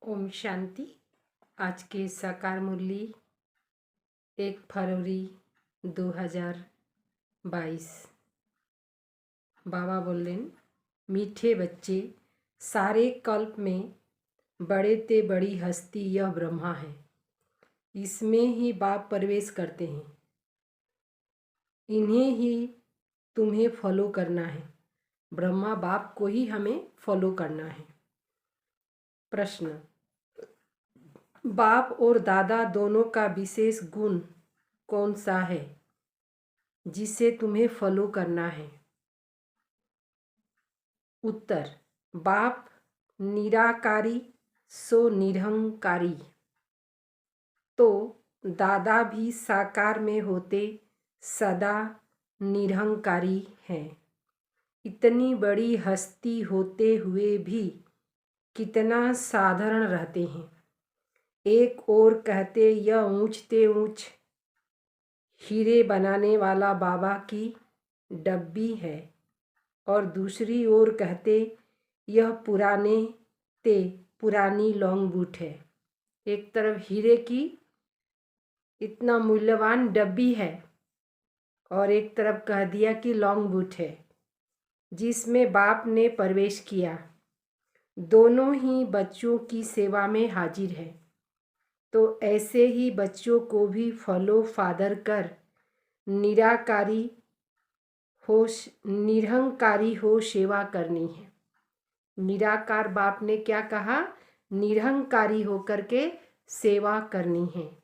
ओम शांति। आज के साकार मुरली 1 फरवरी 2022। बाबा बोलें, मीठे बच्चे, सारे कल्प में बड़े ते बड़ी हस्ती यह ब्रह्मा है। इसमें ही बाप प्रवेश करते हैं। इन्हें ही तुम्हें फॉलो करना है। ब्रह्मा बाप को ही हमें फॉलो करना है। प्रश्न, बाप और दादा दोनों का विशेष गुण कौन सा है जिसे तुम्हें फॉलो करना है? उत्तर, बाप निराकारी सो निरहंकारी, तो दादा भी साकार में होते सदा निरहंकारी हैं। इतनी बड़ी हस्ती होते हुए भी कितना साधारण रहते हैं। एक और कहते यह ऊंचते ऊंच हीरे बनाने वाला बाबा की डब्बी है, और दूसरी ओर कहते यह पुरानी लॉन्ग बूट है। एक तरफ हीरे की इतना मूल्यवान डब्बी है और एक तरफ कह दिया कि लॉन्ग बूट है जिसमें बाप ने प्रवेश किया। दोनों ही बच्चों की सेवा में हाजिर है। तो ऐसे ही बच्चों को भी फॉलो फादर कर निरहंकारी हो सेवा करनी है। निराकार बाप ने क्या कहा? निरहंकारी होकर के सेवा करनी है।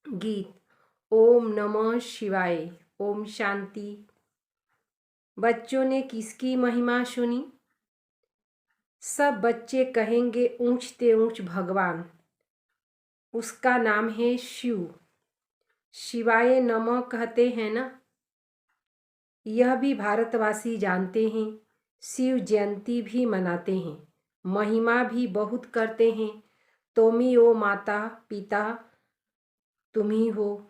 गीत ओम नमः शिवाय। ओम शांति। बच्चों ने किसकी महिमा सुनी? सब बच्चे कहेंगे ऊंचते ऊंच भगवान, उसका नाम है शिव। शिवाय नमः कहते हैं ना। यह भी भारतवासी जानते हैं। शिव जयंती भी मनाते हैं, महिमा भी बहुत करते हैं। तुमी ओ माता पिता तुम ही हो,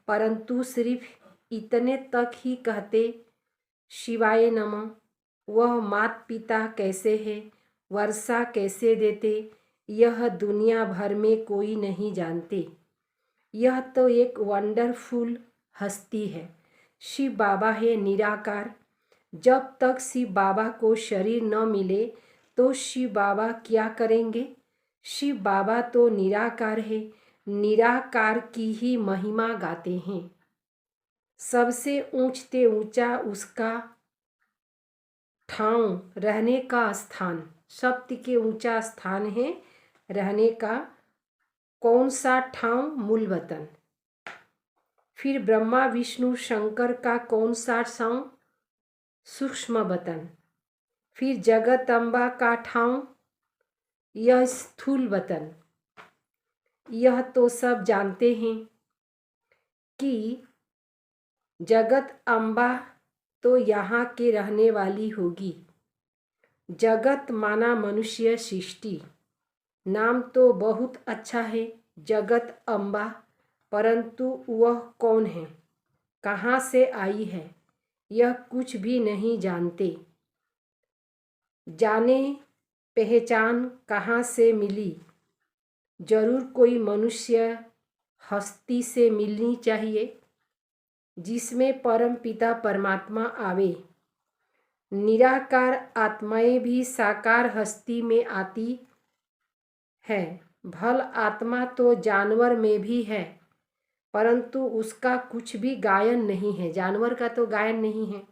परंतु सिर्फ इतने तक ही कहते शिवाय नमः। वह माता पिता कैसे है, वर्षा कैसे देते, यह दुनिया भर में कोई नहीं जानते। यह तो एक वंडरफुल हस्ती है। शिव बाबा है निराकार। जब तक शिव बाबा को शरीर न मिले तो शिव बाबा क्या करेंगे? शिव बाबा तो निराकार है, निराकार की ही महिमा गाते हैं। सबसे ऊंचते ऊंचा उसका ठाव, रहने का स्थान, सप्त के ऊंचा स्थान है रहने का। कौन सा ठाव? मूल वतन। फिर ब्रह्मा विष्णु शंकर का कौन सा ठाव? सूक्ष्म वतन। फिर जगत अम्बा का ठाव, यह स्थूल वतन। यह तो सब जानते हैं कि जगत अम्बा तो यहाँ के रहने वाली होगी। जगत माना मनुष्य सृष्टि। नाम तो बहुत अच्छा है जगत अम्बा, परंतु वह कौन है, कहाँ से आई है, यह कुछ भी नहीं जानते। जाने पहचान कहाँ से मिली? जरूर कोई मनुष्य हस्ती से मिलनी चाहिए जिसमें परम पिता परमात्मा आवे। निराकार आत्माएं भी साकार हस्ती में आती है। भल आत्मा तो जानवर में भी है, परंतु उसका कुछ भी गायन नहीं है। जानवर का तो गायन नहीं है।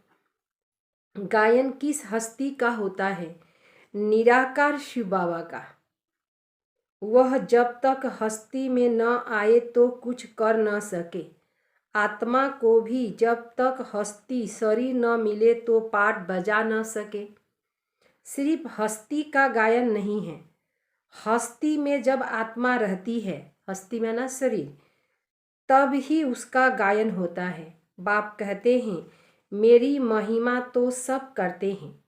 गायन किस हस्ती का होता है? निराकार शिव बाबा का। वह जब तक हस्ती में न आए तो कुछ कर न सके। आत्मा को भी जब तक हस्ती शरीर न मिले तो पाठ बजा न सके। सिर्फ हस्ती का गायन नहीं है। हस्ती में जब आत्मा रहती है, हस्ती में ना शरीर, तब ही उसका गायन होता है। बाप कहते हैं मेरी महिमा तो सब करते हैं,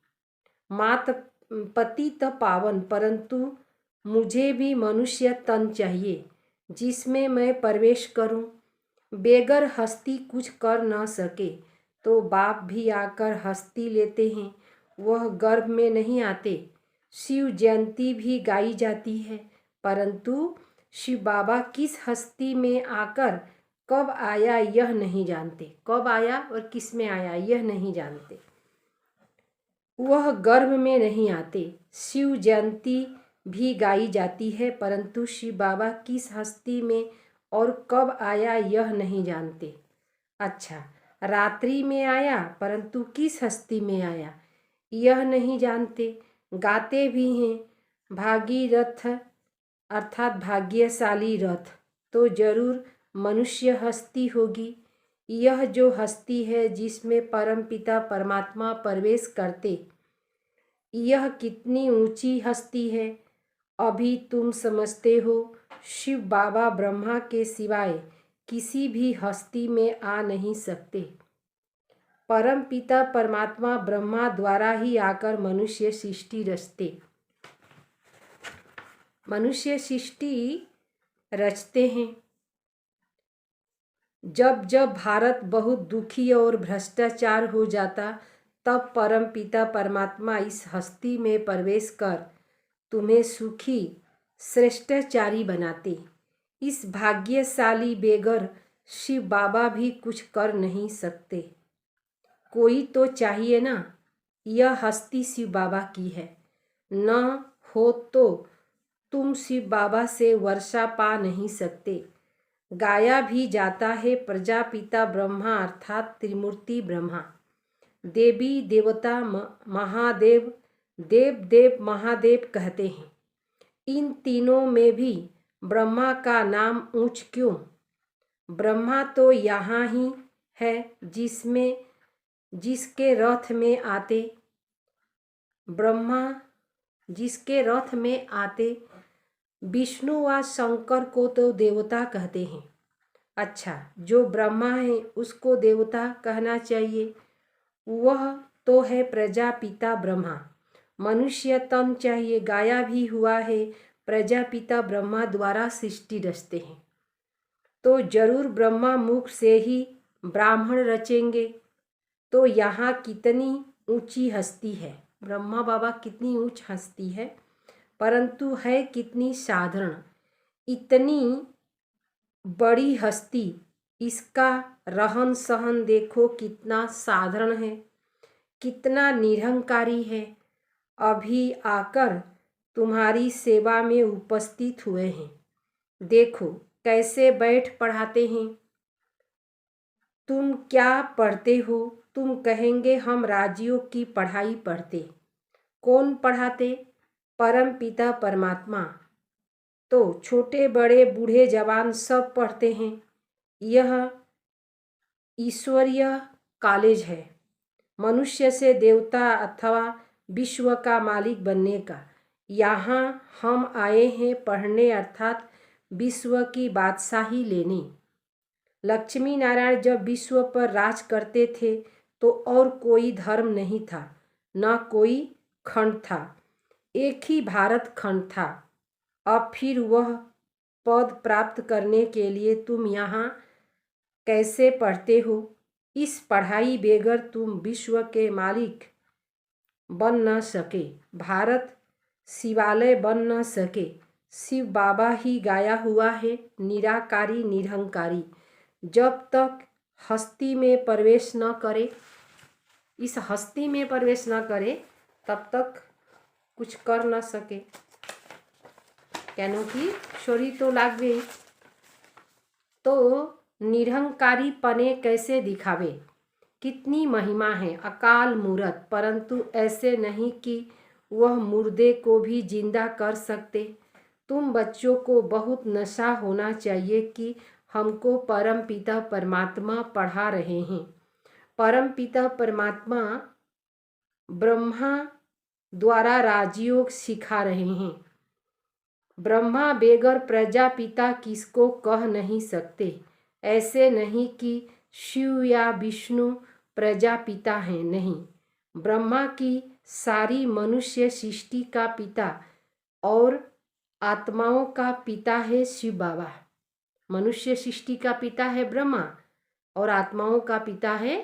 मात पति तो पावन, परंतु मुझे भी मनुष्य तन चाहिए जिसमें मैं प्रवेश करूं। बेगर हस्ती कुछ कर न सके तो बाप भी आकर हस्ती लेते हैं। वह गर्भ में नहीं आते, शिव जयंती भी गाई जाती है, परंतु शिव बाबा किस हस्ती में आकर कब आया यह नहीं जानते। कब आया और किस में आया यह नहीं जानते। वह गर्भ में नहीं आते। शिव जयंती भी गाई जाती है, परंतु शिव बाबा किस हस्ती में और कब आया यह नहीं जानते। अच्छा, रात्रि में आया, परंतु किस हस्ती में आया यह नहीं जानते। गाते भी हैं, भागीरथ अर्थात भाग्यशाली रथ, तो जरूर मनुष्य हस्ती होगी। यह जो हस्ती है जिसमें परमपिता परमात्मा प्रवेश करते, यह कितनी ऊंची हस्ती है। अभी तुम समझते हो शिव बाबा ब्रह्मा के सिवाय किसी भी हस्ती में आ नहीं सकते। परमपिता परमात्मा ब्रह्मा द्वारा ही आकर मनुष्य सृष्टि रचते हैं। जब जब भारत बहुत दुखी और भ्रष्टाचार हो जाता, तब परमपिता परमात्मा इस हस्ती में प्रवेश कर तुम्हें सुखी श्रेष्ठाचारी बनाते। इस भाग्यशाली बेगर शिव बाबा भी कुछ कर नहीं सकते। कोई तो चाहिए ना। यह हस्ती शिव बाबा की है, न हो तो तुम शिव बाबा से वर्षा पा नहीं सकते। गाया भी जाता है प्रजापिता ब्रह्मा अर्थात त्रिमूर्ति ब्रह्मा, देवी देवता महादेव, देव देव महादेव कहते हैं। इन तीनों में भी ब्रह्मा का नाम ऊंच क्यों। ब्रह्मा तो यहाँ ही है जिसके रथ में आते, ब्रह्मा जिसके रथ में आते। विष्णु व शंकर को तो देवता कहते हैं। अच्छा, जो ब्रह्मा है उसको देवता कहना चाहिए। वह तो है प्रजापिता ब्रह्मा। मनुष्य तन चाहिए। गाया भी हुआ है प्रजापिता ब्रह्मा द्वारा सृष्टि रचते हैं, तो जरूर ब्रह्मा मुख से ही ब्राह्मण रचेंगे। तो यहाँ कितनी ऊंची हस्ती है। ब्रह्मा बाबा कितनी ऊंच हस्ती है, परंतु है कितनी साधारण। इतनी बड़ी हस्ती, इसका रहन सहन देखो कितना साधारण है, कितना निरहंकारी है। अभी आकर तुम्हारी सेवा में उपस्थित हुए हैं। देखो कैसे बैठ पढ़ाते हैं। तुम क्या पढ़ते हो। तुम कहेंगे हम राजयोग की पढ़ाई पढ़ते। कौन पढ़ाते। परम पिता परमात्मा। तो छोटे बड़े बूढ़े जवान सब पढ़ते हैं। यह ईश्वरीय कॉलेज है, मनुष्य से देवता अथवा विश्व का मालिक बनने का। यहाँ हम आए हैं पढ़ने अर्थात विश्व की बादशाही लेने। लक्ष्मी नारायण जब विश्व पर राज करते थे तो और कोई धर्म नहीं था, न कोई खंड था, एक ही भारत खंड था। अब फिर वह पद प्राप्त करने के लिए तुम यहाँ कैसे पढ़ते हो। इस पढ़ाई बेगर तुम विश्व के मालिक बन न सके, भारत शिवालय बन न सके। शिव बाबा ही गाया हुआ है निराकारी निरहंकारी। जब तक हस्ती में प्रवेश न करे, इस हस्ती में प्रवेश न करे, तब तक कुछ कर न सके, क्योंकि शरीर तो लाग गई। तो निरहंकारी पने कैसे दिखावे। कितनी महिमा है अकाल मूरत, परंतु ऐसे नहीं कि वह मुर्दे को भी जिंदा कर सकते। तुम बच्चों को बहुत नशा होना चाहिए कि हमको परम पिता परमात्मा पढ़ा रहे हैं। परम पिता परमात्मा ब्रह्मा द्वारा राजयोग सिखा रहे हैं। ब्रह्मा बेगर प्रजापिता किसको कह नहीं सकते। ऐसे नहीं कि शिव या विष्णु प्रजापिता हैं, नहीं। ब्रह्मा की सारी मनुष्य सृष्टि का पिता और आत्माओं का पिता है शिव बाबा। मनुष्य सृष्टि का पिता है ब्रह्मा और आत्माओं का पिता है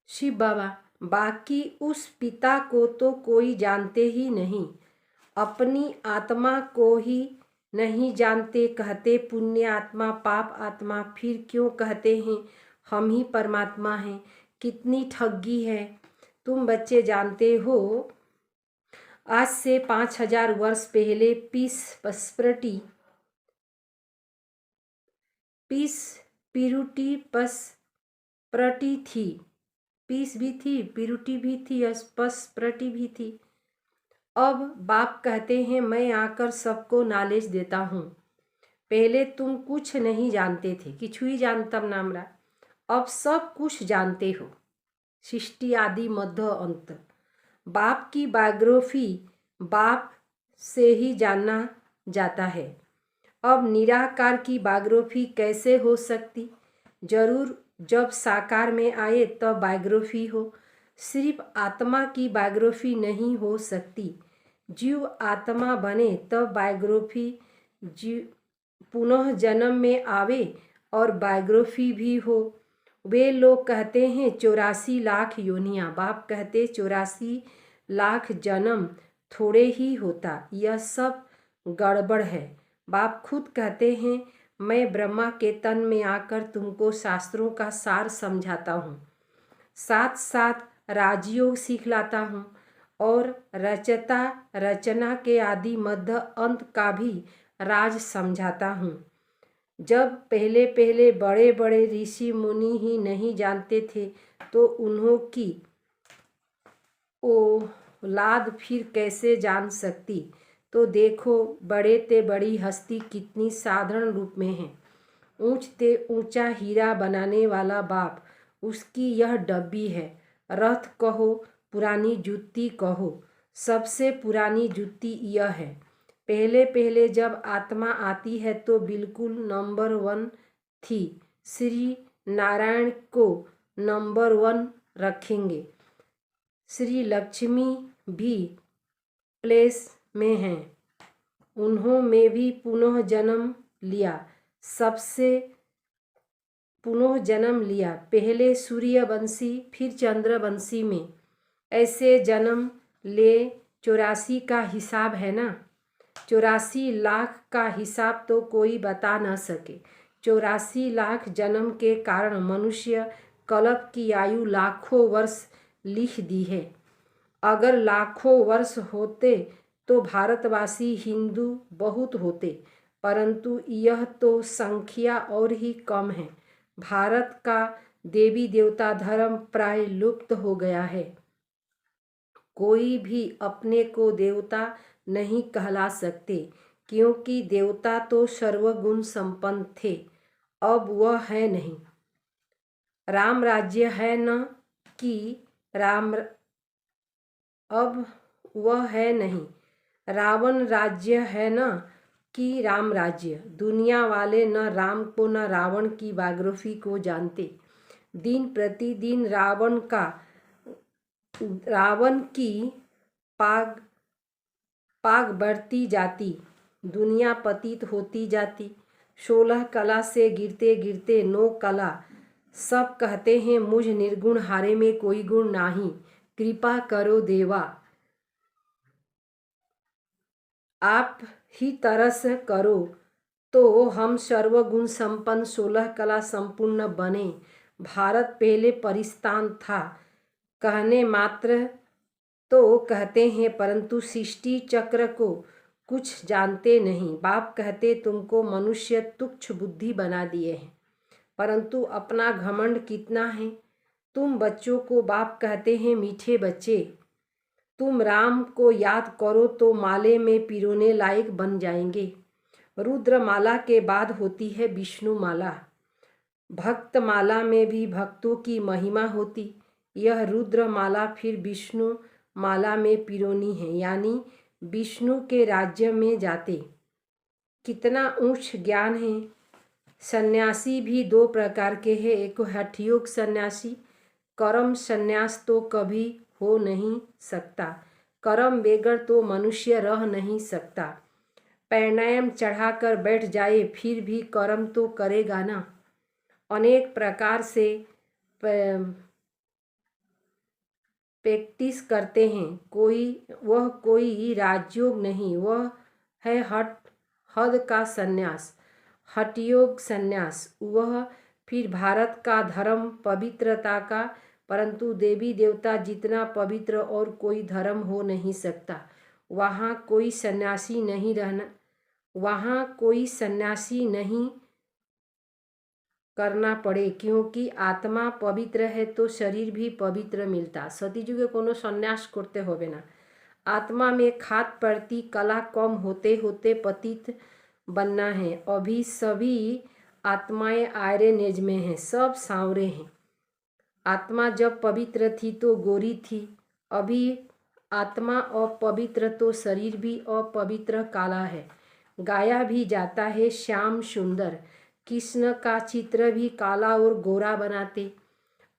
शिव बाबा। बाकी उस पिता को तो कोई जानते ही नहीं, अपनी आत्मा को ही नहीं जानते। कहते पुण्य आत्मा, पाप आत्मा, फिर क्यों कहते हैं हम ही परमात्मा हैं। कितनी ठगी है। तुम बच्चे जानते हो, आज से 5000 वर्ष पहले पीस पिरुटी पसप्रटी थी। पीस भी थी, पिरुटी भी थी, पसप्रटी भी थी। अब बाप कहते हैं मैं आकर सबको नॉलेज देता हूँ। पहले तुम कुछ नहीं जानते थे, किछुई जानतम नामरा। अब सब कुछ जानते हो, सृष्टि आदि मध्य अंत। बाप की बायोग्राफी बाप से ही जानना जाता है। अब निराकार की बायोग्राफी कैसे हो सकती? जरूर जब साकार में आए तब बायोग्राफी हो। सिर्फ आत्मा की बायोग्राफी नहीं हो सकती। जीव आत्मा बने तब बायोग्राफी, जीव पुनः जन्म में आवे और बायोग्राफी भी हो। वे लोग कहते हैं 84 लाख योनियाँ। बाप कहते 84 लाख जन्म थोड़े ही होता, यह सब गड़बड़ है। बाप खुद कहते हैं मैं ब्रह्मा के तन में आकर तुमको शास्त्रों का सार समझाता हूँ, साथ साथ राजयोग सिखलाता हूँ और रचना के आदि मध्य अंत का भी राज समझाता हूँ। जब पहले पहले बड़े बड़े ऋषि मुनि ही नहीं जानते थे तो उन्हों की औलाद फिर कैसे जान सकती? तो देखो बड़े ते बड़ी हस्ती कितनी साधारण रूप में है। ऊंच ते ऊंचा हीरा बनाने वाला बाप, उसकी यह डब्बी है। रथ कहो, पुरानी जूती कहो, सबसे पुरानी जूती यह है। पहले पहले जब आत्मा आती है तो बिल्कुल नंबर 1 थी। श्री नारायण को नंबर 1 रखेंगे। श्री लक्ष्मी भी प्लेस में हैं। उन्हों में भी पुनः जन्म लिया, सबसे पुनः जन्म लिया। पहले सूर्यवंशी फिर चंद्रवंशी में ऐसे जन्म ले। 84 का हिसाब है ना, 84 लाख का हिसाब तो कोई बता न सके। 84 लाख जन्म के कारण मनुष्य कल्प की आयु लाखों वर्ष लिख दी है। अगर लाखों वर्ष होते तो भारतवासी हिंदू बहुत होते, परंतु यह तो संख्या और ही कम है। भारत का देवी देवता धर्म प्राय लुप्त हो गया है। कोई भी अपने को देवता नहीं कहला सकते, क्योंकि देवता तो सर्वगुण संपन्न थे, अब वह है नहीं। राम राज्य है न कि राम, अब वह है नहीं। रावण राज्य है न कि राम राज्य। दुनिया वाले न राम को न रावण की बायोग्राफी को जानते। दिन प्रतिदिन रावण की पाग बढ़ती जाती, दुनिया पतित होती जाती। 16 कला से गिरते गिरते 9 कला। सब कहते हैं मुझ निर्गुण हारे में कोई गुण नहीं, कृपा करो देवा, आप ही तरस करो तो हम सर्वगुण संपन्न 16 कला संपूर्ण बने। भारत पहले परिस्तान था, कहने मात्र तो कहते हैं, परंतु सृष्टि चक्र को कुछ जानते नहीं। बाप कहते तुमको मनुष्य तुच्छ बुद्धि बना दिए हैं, परंतु अपना घमंड कितना है। तुम बच्चों को बाप कहते हैं मीठे बच्चे, तुम राम को याद करो तो माले में पिरोने लायक बन जाएंगे। रुद्र माला के बाद होती है विष्णु माला। भक्त माला में भी भक्तों की महिमा होती। यह रुद्र माला फिर विष्णु माला में पिरोनी है, यानी विष्णु के राज्य में जाते। कितना ऊंच ज्ञान है। सन्यासी भी 2 प्रकार के हैं, एक हठयोग सन्यासी, कर्म सन्यास तो कभी हो नहीं सकता। कर्म बेगर तो मनुष्य रह नहीं सकता। प्राणायाम चढ़ाकर बैठ जाए फिर भी कर्म तो करेगा ना। अनेक प्रकार से प्रैक्टिस करते हैं, वह कोई राजयोग नहीं, वह है हद का संन्यास, हठयोग संन्यास। वह फिर भारत का धर्म पवित्रता का, परंतु देवी देवता जितना पवित्र और कोई धर्म हो नहीं सकता। वहाँ कोई सन्यासी नहीं करना पड़े, क्योंकि आत्मा पवित्र है तो शरीर भी पवित्र मिलता। सतीजुगे कोनो सन्यास करते होवे ना। आत्मा में खाद पड़ती, कला कम होते होते पतित बनना है। अभी सभी आत्माएं आयरन एज में हैं, सब सांवरे हैं। आत्मा जब पवित्र थी तो गोरी थी, अभी आत्मा अपवित्र तो शरीर भी अपवित्र काला है। गाया भी जाता है श्याम सुंदर, कृष्ण का चित्र भी काला और गोरा बनाते।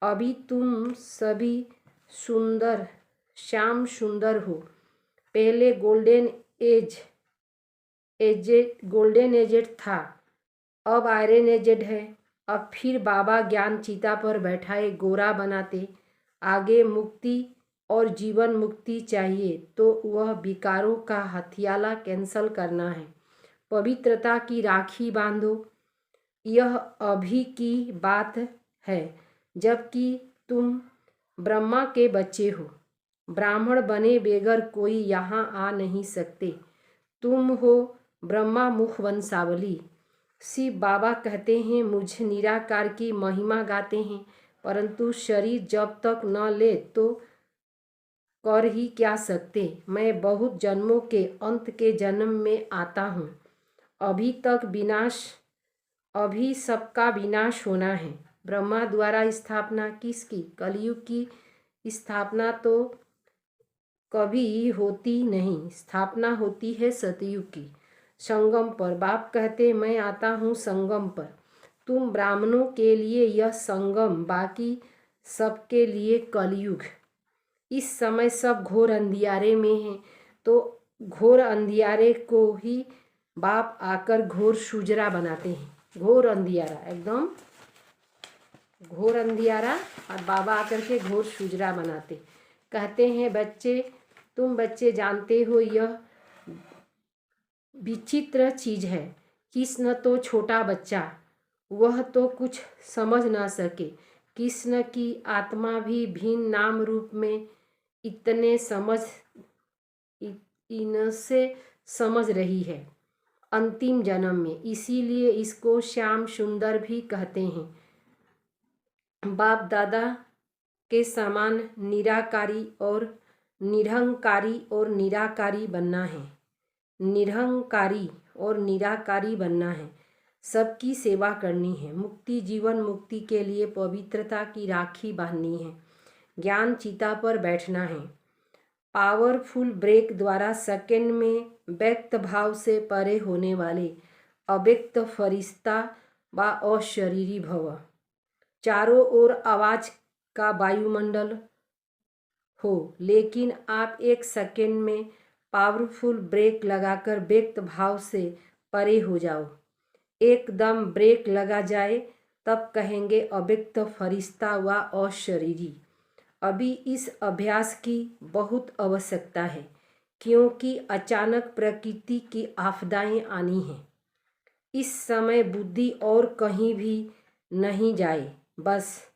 अभी तुम सभी सुंदर श्याम सुंदर हो। पहले गोल्डन एजेड था, अब आयरन एजेड है। अब फिर बाबा ज्ञान चिता पर बैठाए गोरा बनाते। आगे मुक्ति और जीवन मुक्ति चाहिए तो वह विकारों का हथियाला कैंसल करना है। पवित्रता की राखी बांधो, यह अभी की बात है, जबकि तुम ब्रह्मा के बच्चे हो। ब्राह्मण बने बगैर कोई यहाँ आ नहीं सकते। तुम हो ब्रह्मा मुख वंशावली। शिव बाबा कहते हैं मुझ निराकार की महिमा गाते हैं, परंतु शरीर जब तक न ले तो कर ही क्या सकते। मैं बहुत जन्मों के अंत के जन्म में आता हूँ। अभी सबका विनाश होना है। ब्रह्मा द्वारा स्थापना किसकी? कलयुग की स्थापना तो कभी होती नहीं, स्थापना होती है सतयुग की, संगम पर। बाप कहते मैं आता हूँ संगम पर। तुम ब्राह्मणों के लिए यह संगम, बाकी सबके लिए कलयुग। इस समय सब घोर अंधियारे में हैं, तो घोर अंधियारे को ही बाप आकर घोर सुजरा बनाते हैं। घोर अंधियारा, एकदम घोर अंधियारा, और बाबा आकर के घोर सुजरा बनाते। कहते हैं बच्चे, तुम बच्चे जानते हो यह विचित्र चीज है। कृष्ण तो छोटा बच्चा, वह तो कुछ समझ ना सके। कृष्ण की आत्मा भी भिन्न नाम रूप में इनसे समझ रही है अंतिम जन्म में, इसीलिए इसको श्याम सुंदर भी कहते हैं। बाप दादा के समान निराकारी और निराकारी बनना है। निरहंकारी और निराकारी बनना है, सबकी सेवा करनी है। मुक्ति जीवन मुक्ति के लिए पवित्रता की राखी बांधनी है, ज्ञान चिता पर बैठना है। पावरफुल ब्रेक द्वारा सेकंड में व्यक्त भाव से परे होने वाले अव्यक्त फरिश्ता व अशरीरी भव। चारों ओर आवाज का वायुमंडल हो, लेकिन आप एक सेकंड में पावरफुल ब्रेक लगाकर व्यक्त भाव से परे हो जाओ। एकदम ब्रेक लगा जाए तब कहेंगे अव्यक्त फरिश्ता व अशरीरी। अभी इस अभ्यास की बहुत आवश्यकता है, क्योंकि अचानक प्रकृति की आपदाएं आनी हैं। इस समय बुद्धि और कहीं भी नहीं जाए, बस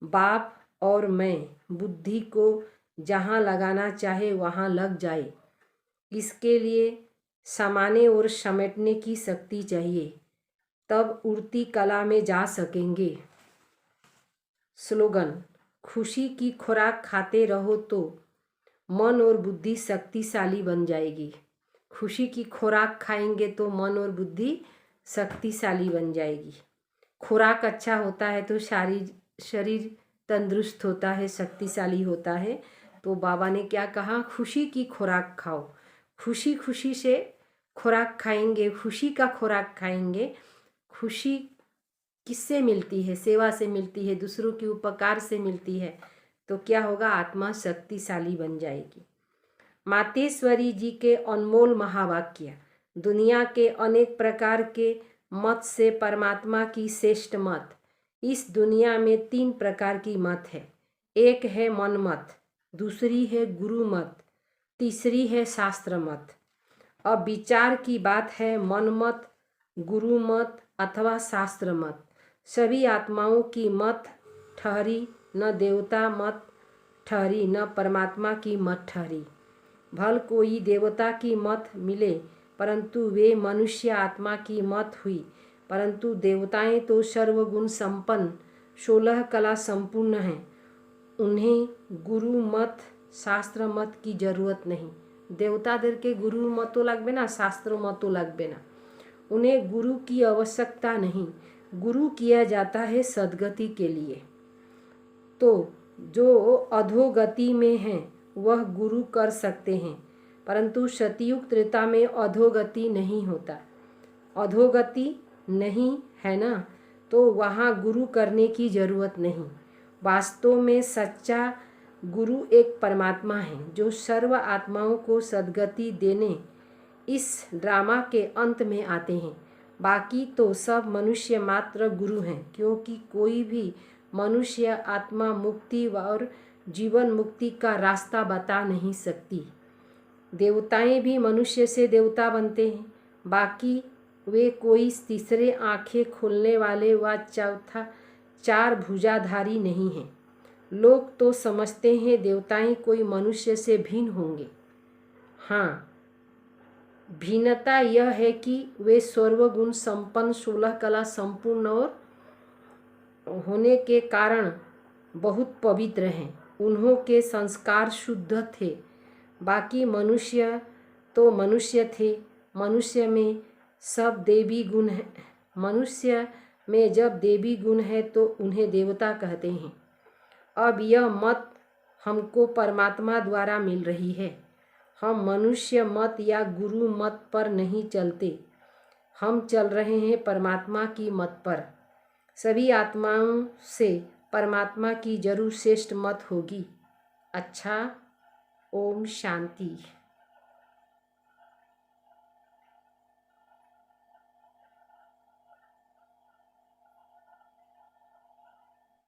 बाप और मैं बुद्धि को जहाँ लगाना चाहे वहाँ लग जाए। इसके लिए समाने और समेटने की शक्ति चाहिए, तब उड़ती कला में जा सकेंगे। स्लोगन: खुशी की खुराक खाते रहो तो मन और बुद्धि शक्तिशाली बन जाएगी। खुशी की खुराक खाएंगे तो मन और बुद्धि शक्तिशाली बन जाएगी। खुराक अच्छा होता है तो शरीर तंदुरुस्त होता है, शक्तिशाली होता है। तो बाबा ने क्या कहा? खुशी की खुराक खाओ। खुशी खुशी से खुराक खाएंगे, खुशी का खुराक खाएंगे। खुशी किससे मिलती है? सेवा से मिलती है, दूसरों के उपकार से मिलती है। तो क्या होगा? आत्मा शक्तिशाली बन जाएगी। मातेश्वरी जी के अनमोल महावाक्य। दुनिया के अनेक प्रकार के मत से परमात्मा की श्रेष्ठ मत। इस दुनिया में 3 प्रकार की मत है। एक है मन मत, दूसरी है गुरु मत, तीसरी है शास्त्र मत। अब विचार की बात है मन मत, गुरु मत अथवा शास्त्र मत। सभी आत्माओं की मत ठहरी, न देवता मत ठहरी, न परमात्मा की मत ठहरी। भल कोई देवता की मत मिले, परंतु वे मनुष्य आत्मा की मत हुई। परंतु देवताएं तो सर्वगुण संपन्न 16 कला संपूर्ण हैं, उन्हें गुरु मत शास्त्र मत की जरूरत नहीं। देवतादेर के गुरु मतो लागबे ना, शास्त्र मतो लागबे ना। उन्हें गुरु की आवश्यकता नहीं। गुरु किया जाता है सद्गति के लिए। तो जो अधोगति में हैं वह गुरु कर सकते हैं, परंतु सतयुग त्रेता में अधोगति नहीं होता। अधोगति नहीं है ना, तो वहाँ गुरु करने की जरूरत नहीं। वास्तव में सच्चा गुरु एक परमात्मा है जो सर्व आत्माओं को सद्गति देने इस ड्रामा के अंत में आते हैं। बाकी तो सब मनुष्य मात्र गुरु हैं, क्योंकि कोई भी मनुष्य आत्मा मुक्ति और जीवन मुक्ति का रास्ता बता नहीं सकती। देवताएं भी मनुष्य से देवता बनते हैं, बाकी वे कोई तीसरे आंखें खोलने वाले व चौथा 4 भुजाधारी नहीं हैं। लोग तो समझते हैं देवताएं कोई मनुष्य से भिन्न होंगे। हाँ, भिन्नता यह है कि वे सर्वगुण संपन्न 16 कला संपूर्ण और होने के कारण बहुत पवित्र हैं। उन्हों के संस्कार शुद्ध थे। बाकी मनुष्य तो मनुष्य थे। मनुष्य में सब देवी गुण है। मनुष्य में जब देवी गुण है तो उन्हें देवता कहते हैं। अब यह मत हमको परमात्मा द्वारा मिल रही है। हम मनुष्य मत या गुरु मत पर नहीं चलते, हम चल रहे हैं परमात्मा की मत पर। सभी आत्माओं से परमात्मा की जरूर श्रेष्ठ मत होगी। अच्छा, ओम शांति।